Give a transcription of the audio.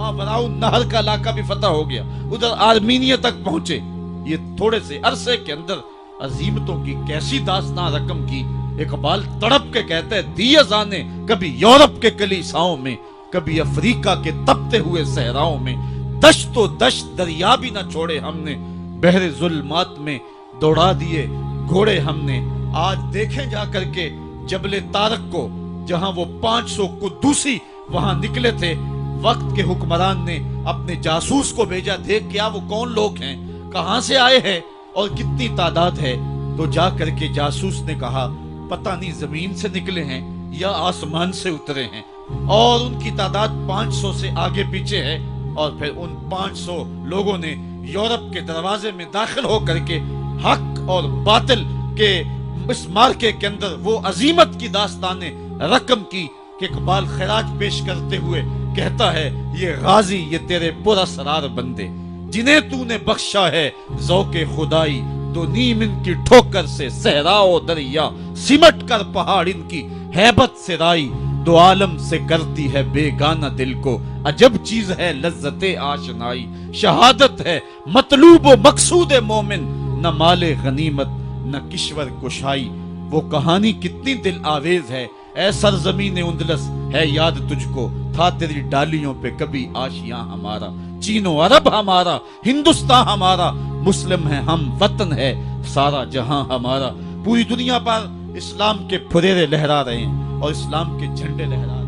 وہاں وراؤن نہر کا علاقہ بھی فتح ہو گیا، ادھر آرمینیا تک پہنچے. یہ تھوڑے سے عرصے کے اندر عظیمتوں کی کیسی داستان رقم کی. اقبال تڑپ کے کہتا ہے دی ازانے کبھی یورپ کے کلیساؤں میں، کبھی افریقہ کے تپتے ہوئے صحراؤں میں، دشت و دشت دریا بھی نہ چھوڑے ہم نے، بحر ظلمات میں دوڑا دیے گھوڑے ہم نے. آج دیکھیں جا کر کے جبل طارق کو، جہاں وہ 500 قدوسی وہاں نکلے تھے، وقت کے حکمران نے اپنے جاسوس کو بھیجا، دیکھ کیا وہ کون لوگ ہیں، کہاں سے آئے ہیں اور کتنی تعداد ہے. تو جا کر کے جاسوس نے کہا پتہ نہیں زمین سے نکلے ہیں یا آسمان سے اترے ہیں، اور ان کی تعداد 500 سے آگے پیچھے ہے. اور پھر ان 500 لوگوں نے یورپ کے دروازے میں داخل ہو کر کے حق اور باطل کے اس مارکے کے اندر وہ عظیمت کی داستانیں رقم کی کہ اقبال خراج پیش کرتے ہوئے کہتا ہے یہ غازی یہ تیرے پراسرار بندے جنہیں تو نے بخشا ہے ذوق خدائی، دو نیم ان کی ٹھوکر سے صحرا و دریا، سمٹ کر پہاڑ ان کی ہیبت سے رائی، دو عالم سے کرتی ہے بیگانہ دل کو، عجب چیز ہے لذت آشنائی، شہادت ہے مطلوب و مقصود مومن، نہ مال غنیمت نہ کشور کشائی. وہ کہانی کتنی دل آویز ہے. اے سرزمین اندلس ہے یاد تجھ کو، تھا تیری ڈالیوں پہ کبھی آشیاں ہمارا، چین و عرب ہمارا، ہندوستان ہمارا، مسلم ہے ہم، وطن ہے سارا جہاں ہمارا. پوری دنیا پر اسلام کے پھریرے لہرا رہے ہیں اور اسلام کے جھنڈے لہرا رہے ہیں.